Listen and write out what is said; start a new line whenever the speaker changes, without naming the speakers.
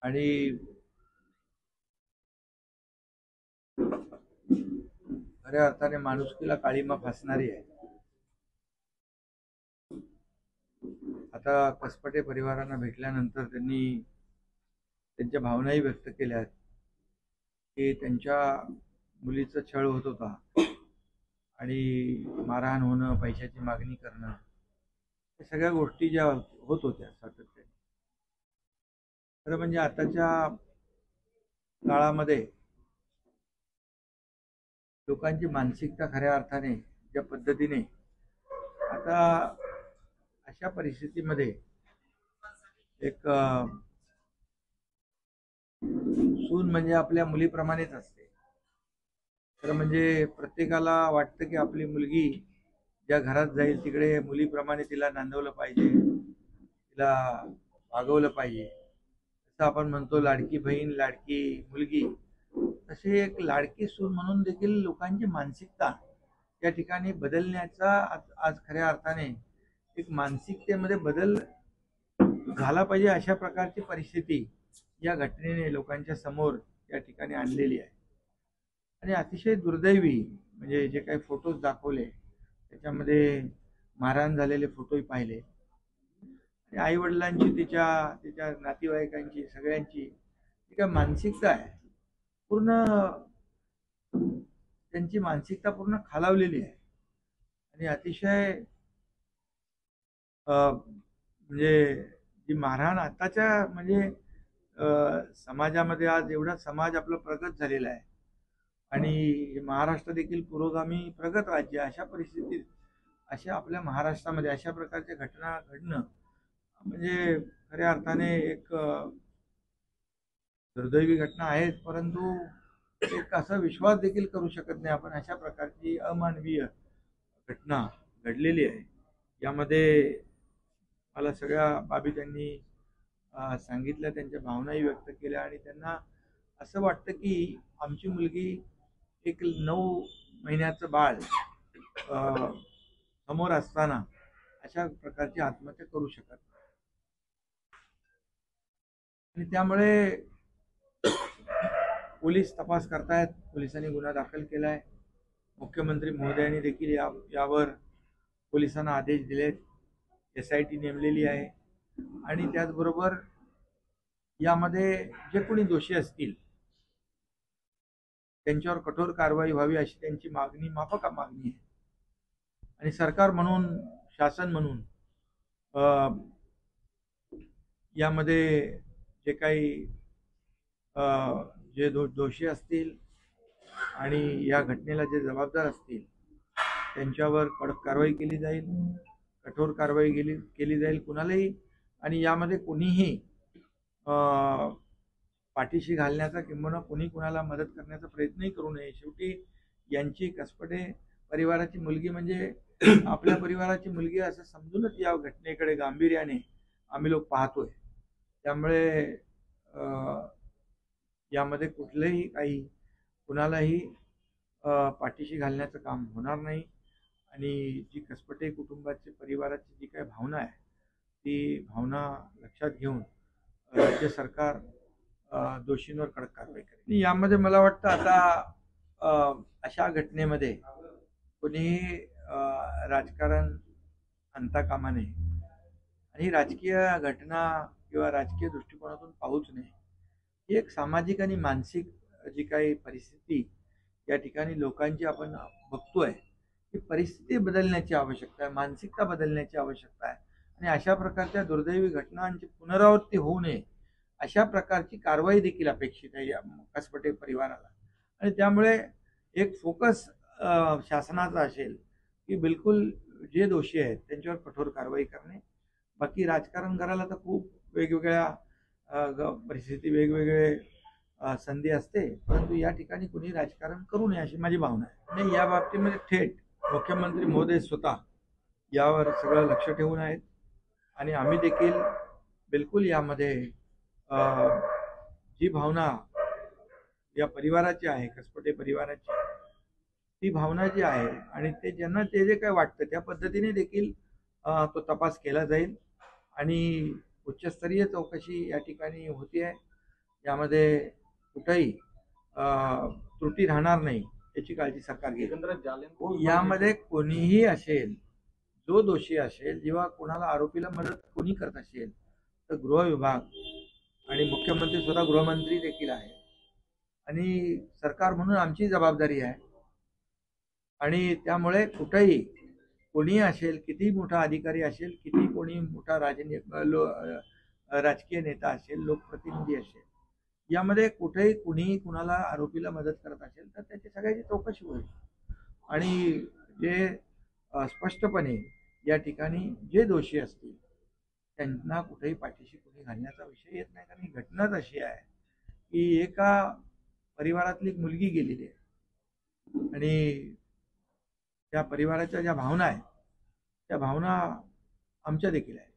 आणि खऱ्या अर्थाने माणुसकीला काळीमा फासणारी आहे. आता कसपटे परिवारांना भेटल्यानंतर त्यांनी त्यांच्या भावनाही व्यक्त केल्या आहेत की त्यांच्या मुलीचा छळ होत होता आणि मारहाण होणं, पैशाची मागणी करणं, या सगळ्या गोष्टी ज्या होत होत्या सातत्याने. खरं म्हणजे आताच्या काळामध्ये लोकांची मानसिकता खऱ्या अर्थाने ज्या पद्धतीने आता अशा परिस्थितीमध्ये एक सून म्हणजे आपल्या मुलीप्रमाणेच असते. खरं म्हणजे प्रत्येकाला वाटतं की आपली मुलगी ज्या घरात जाईल तिकडे मुलीप्रमाणे तिला नांदवलं पाहिजे, तिला वागवलं पाहिजे. जसं आपण म्हणतो लाडकी बहीण लाडकी मुलगी, तसे एक लाडकी सून म्हणून देखील लोकांची मानसिकता या ठिकाणी बदलण्याचा आज खऱ्या अर्थाने एक मानसिकतेमध्ये बदल झाला पाहिजे, अशा प्रकारची परिस्थिती या घटनेने लोकांच्या समोर या ठिकाणी आणलेली आहे. आणि अतिशय दुर्दैवी म्हणजे जे काही फोटोज दाखवले त्याच्यामध्ये मारहाण झालेले फोटोही पाहिले आणि आई वडिलांची तिच्या तिच्या नातेवाईकांची सगळ्यांची जी काय मानसिकता आहे पूर्ण, त्यांची मानसिकता पूर्ण खालावलेली आहे. आणि अतिशय म्हणजे जी मारहाण आताच्या म्हणजे समाजामध्ये आज एवढा समाज आपला प्रगत झालेला आहे आणि महाराष्ट्र देखील पुरोगामी प्रगत राज्य, अशा परिस्थितीत अशा आपल्या महाराष्ट्रामध्ये अशा प्रकारच्या घटना घडणं म्हणजे खऱ्या अर्थाने एक दुर्दैवी घटना आहेत. परंतु एक असा विश्वास देखील करू शकत नाही आपण अशा प्रकारची अमानवीय घटना घडलेली आहे. यामध्ये मला सगळ्या बाबी त्यांनी सांगितल्या, त्यांच्या भावनाही व्यक्त केल्या आणि त्यांना असं वाटतं की आमची मुलगी एक 9 महिन्याचं बाळ समोर असताना अशा प्रकारची आत्महत्या करू शकत नाही. आणि त्यामुळे पोलीस तपास करतायत, पोलिसांनी गुन्हा दाखल केलाय. मुख्यमंत्री महोदयांनी देखील यावर पोलिसांना आदेश दिलेत. SIT नेमलेली आहे आणि त्याचबरोबर यामध्ये जे कोणी दोषी असतील त्यांच्यावर कठोर कारवाई व्हावी अशी त्यांची मागणी, माफक मागणी आहे. आणि सरकार म्हणून, शासन म्हणून यामध्ये जे काही जे दोषी असतील आणि या घटनेला जे जबाबदार असतील त्यांच्यावर कडक कारवाई केली जाईल, कठोर कारवाई केली जाईल कुणालाही. आणि यामध्ये कुणीही पाठीशी घालण्याचा किंवा कुणी कुणाला मदत करण्याचा प्रयत्नही करू नये. शेवटी यांची कसपटे परिवाराची मुलगी म्हणजे आपल्या परिवाराची मुलगी असं समजूनच या घटनेकडे गांभीर्याने आम्ही लोक पाहतोय. त्यामुळे यामध्ये कुठलेही काही कुणालाही पाठीशी घालण्याचं काम होणार नाही. आणि जी कसपटे कुटुंबाची परिवाराची जी काही भावना आहे ती भावना लक्षात घेऊन राज्य सरकार दोषींवर कडक कारवाई करेल. यामध्ये मला वाटतं आता अशा घटनेमध्ये कोणीही राजकारण आणता कामा नये आणि राजकीय घटना किंवा राजकीय दृष्टिकोनातून पाहूच नये. ही एक सामाजिक आणि मानसिक जी काही परिस्थिती या ठिकाणी लोकांची आपण बघतोय, ही परिस्थिती बदलण्याची आवश्यकता आहे, मानसिकता बदलण्याची आवश्यकता आहे. आणि अशा प्रकारच्या दुर्दैवी घटनांची पुनरावृत्ती होऊ नये अशा प्रकारची कारवाई देखील अपेक्षित आहे या कसपटे परिवाराला. आणि त्यामुळे एक फोकस शासनाचा असेल की बिलकुल जे दोषी आहेत त्यांच्यावर कठोर कारवाई करणे. बाकी राजकारण करायला तर खूप वेगवेगळ्या परिस्थिती, वेगवेगळे संधी असते, परंतु या ठिकाणी कुणी राजकारण करू नये अशी माझी भावना आहे. आणि या बाबतीमध्ये थेट मुख्यमंत्री महोदय स्वतः यावर सगळं लक्ष ठेवून आहेत आणि आम्ही देखील बिलकुल यामध्ये जी भावना या परिवाराची आहे, कसपटे परिवाराची, ती भावना जी आहे आणि ते ज्यांना जे जे काय वाटतं त्या पद्धतीने देखील तो तपास केला जाईल आणि उच्चस्तरीय चौकशी या ठिकाणी होती आहे. यामध्ये कुठेही त्रुटी राहणार नाही याची काळजी सरकार घेईल.
एकंदरीत जालियन
यामध्ये कोणीही असेल, जो दोषी असेल, जेव्हा कोणाला आरोपीला मदत कोणी करत असेल तर गृह विभाग आणि मुख्यमंत्री स्वतः गृहमंत्री देखील आहे आणि सरकार म्हणून आमची जबाबदारी आहे. आणि त्यामुळे कुठेही कोणी असेल, किती मोठा अधिकारी असेल, किती कोणी मोठा राजकीय नेता असेल, लोकप्रतिनिधी असेल, यामध्ये कुठेही कुणीही कुणाला आरोपीला मदत करत असेल तर त्याची सगळ्याची चौकशी होईल. आणि जे स्पष्टपणे या ठिकाणी जे दोषी असतील त्यांना कुठेही पाठीशी कुणी घालण्याचा विषय येत नाही. कारण ही घटनाच अशी आहे की एका परिवारातली एक मुलगी गेलेली आहे आणि त्या परिवाराच्या ज्या भावना आहेत त्या भावना आमच्या देखील आहेत.